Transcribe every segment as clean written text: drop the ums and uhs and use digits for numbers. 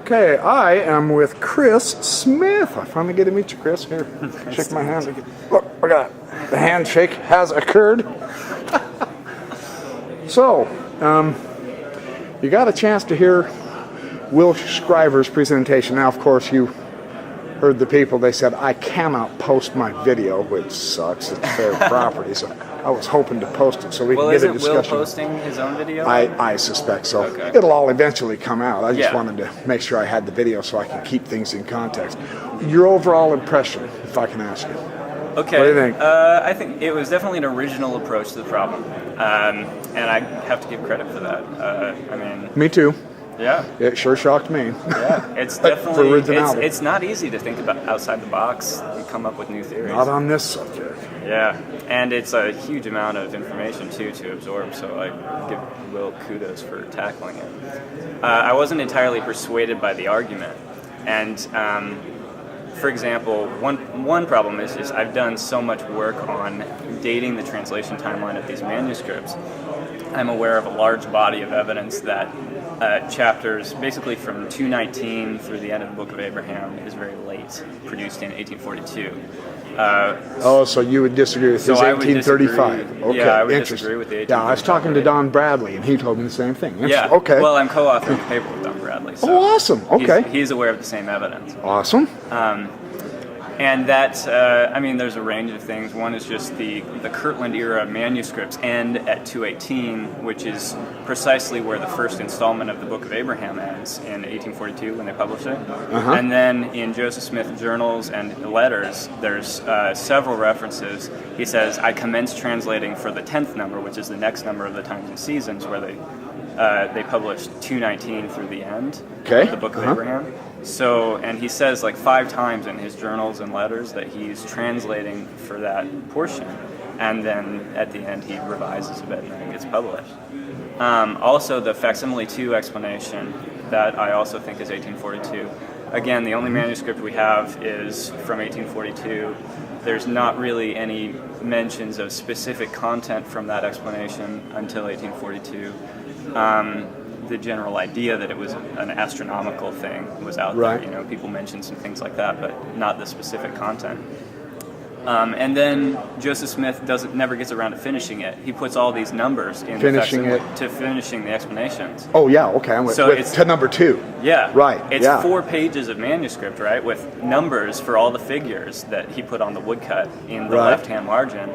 Okay, I am with Chris Smith. I finally get to meet you, Chris. Here, shake my hand. Look, I got it. The handshake has occurred. So, you got a chance to hear Will Schryver's presentation. Now, of course, you heard the people. They said, I cannot post my video, which sucks. It's their property. So I was hoping to post it so we can get a discussion. Will posting his own video? I suspect so. Okay. It'll all eventually come out. I just wanted to make sure I had the video so I can keep things in context. Your overall impression, if I can ask you. Okay. What do you think? I think it was definitely an original approach to the problem. And I have to give credit for that. Me too. Yeah. It sure shocked me. Yeah, it's definitely, originality. it's not easy to think about outside the box and come up with new theories. Not on this subject. Yeah, and it's a huge amount of information, too, to absorb, so I give Will kudos for tackling it. I wasn't entirely persuaded by the argument, and for example, one problem is I've done so much work on dating the translation timeline of these manuscripts. I'm aware of a large body of evidence that chapters basically from 219 through the end of the Book of Abraham is very late, produced in 1842. So you would disagree with his 1835? Okay, yeah, I would disagree with the 1835. Yeah, I was talking to Don Bradley, and he told me the same thing. Yeah, okay. Well, I'm co-authoring the paper with Don Bradley. So awesome, okay. He's aware of the same evidence. Awesome. And that, there's a range of things. One is just the Kirtland era manuscripts end at 218, which is precisely where the first installment of the Book of Abraham ends in 1842 when they published it. And then in Joseph Smith journals and letters, there's several references. He says, I commenced translating for the 10th number, which is the next number of the Times and Seasons, where they published 219 through the end of the Book of Abraham. So, and he says like 5 times in his journals and letters that he's translating for that portion, and then at the end he revises a bit and then it gets published. Also, the facsimile 2 explanation that I also think is 1842. Again, the only manuscript we have is from 1842. There's not really any mentions of specific content from that explanation until 1842. The general idea that it was an astronomical thing was out there. You know, people mentioned some things like that, but not the specific content. And then Joseph Smith never gets around to finishing it. He puts all these numbers in finishing the explanations. Oh yeah, okay. I'm with it's to number 2. Yeah, right. It's 4 pages of manuscript, right, with numbers for all the figures that he put on the woodcut in the left-hand margin,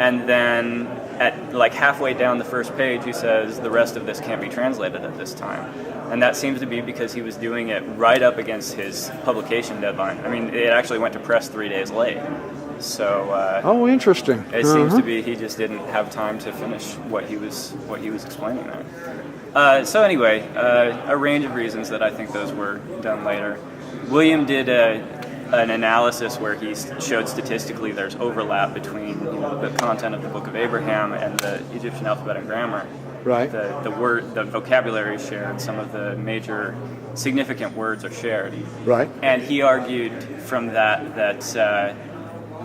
and then at like halfway down the first page, he says the rest of this can't be translated at this time. And that seems to be because he was doing it right up against his publication deadline. I mean, it actually went to press 3 days late. So interesting. It seems to be he just didn't have time to finish what he was explaining there. So anyway, a range of reasons that I think those were done later. William did an analysis where he showed statistically there's overlap between the content of the Book of Abraham and the Egyptian alphabet and grammar. Right. The vocabulary is shared. Some of the major significant words are shared. Right. And he argued from that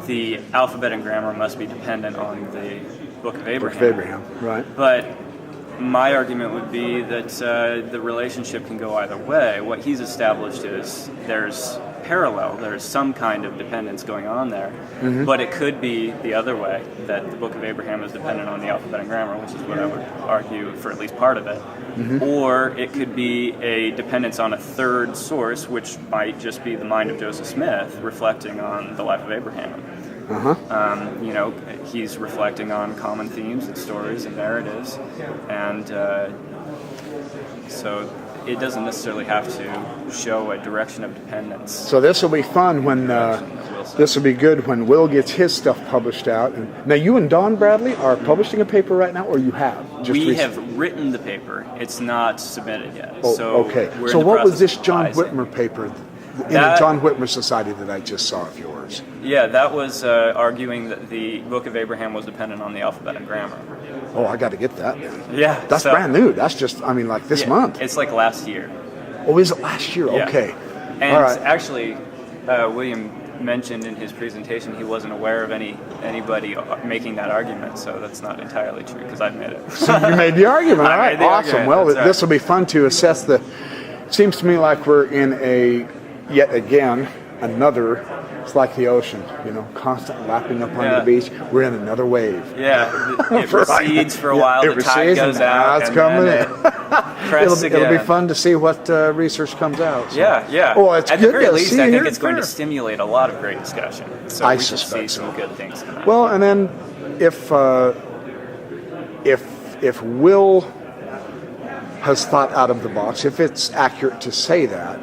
the alphabet and grammar must be dependent on the Book of Abraham. Book of Abraham. Right. But my argument would be that the relationship can go either way. What he's established is there's some kind of dependence going on there, but it could be the other way, that the Book of Abraham is dependent on the alphabet and grammar, which is what I would argue for at least part of it, or it could be a dependence on a third source, which might just be the mind of Joseph Smith reflecting on the life of Abraham. He's reflecting on common themes and stories and narratives, and so it doesn't necessarily have to show a direction of dependence. So this will be fun when this will be good when Will gets his stuff published out. And now you and Don Bradley are publishing a paper right now, or you have? We have written the paper. It's not submitted yet. So what was this John Whitmer paper in the John Whitmer Society that I just saw of yours? Yeah, that was arguing that the Book of Abraham was dependent on the alphabet and grammar. Oh, I got to get that then. Yeah. That's brand new. That's just, like this month. It's like last year. Oh, is it last year? Yeah. Okay. And all right. Actually, William mentioned in his presentation he wasn't aware of anybody making that argument, so that's not entirely true because I've made it. So you made the argument. All right. Awesome. Well, this will be fun to assess the seems to me like we're in yet again, another, it's like the ocean, constant lapping up on the beach. We're in another wave. Yeah, it recedes for a while, the tide goes out, it's coming in. Crests again. It'll be fun to see what research comes out. So. Yeah. Well, it's at good the very to least, see I you think here it's going to at fair. stimulate a lot of great discussion. So I we should see suspect some so. good things come out. Well, and then if Will has thought out of the box, if it's accurate to say that,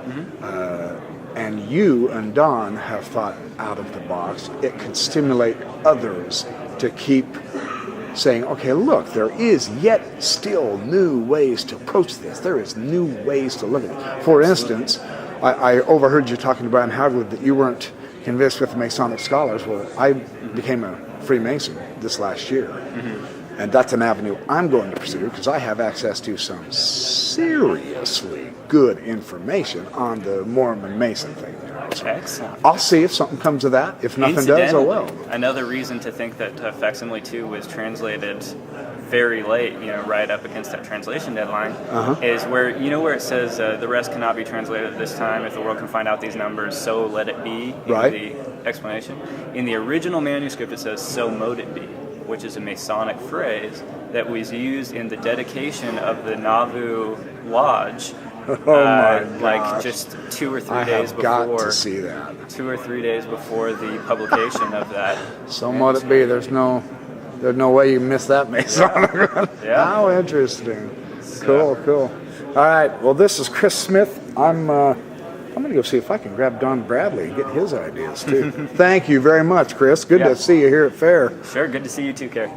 and you and Don have thought out of the box, it could stimulate others to keep saying, okay, look, there is yet still new ways to approach this. There is new ways to look at it. For instance, I overheard you talking to Brian Howard that you weren't convinced with the Masonic scholars. Well, I became a Freemason this last year. And that's an avenue I'm going to pursue because I have access to some seriously good information on the Mormon Mason thing. So Excellent. I'll see if something comes of that. If nothing does, oh well. Another reason to think that Facsimile 2 was translated very late, right up against that translation deadline, is where it says the rest cannot be translated at this time. If the world can find out these numbers, so let it be. In the explanation, in the original manuscript, it says "so mote it be," which is a Masonic phrase that was used in the dedication of the Nauvoo Lodge. Oh my gosh. Like just 2 or 3 I days have before. got to see that. 2 or 3 days before the publication of that. So mote it be. There's no way you miss that, Mason. Yeah. How interesting. Cool. All right. Well, this is Chris Smith. I'm going to go see if I can grab Don Bradley and get his ideas too. Thank you very much, Chris. Good to see you here at Fair. Sure. Good to see you too, Kerry.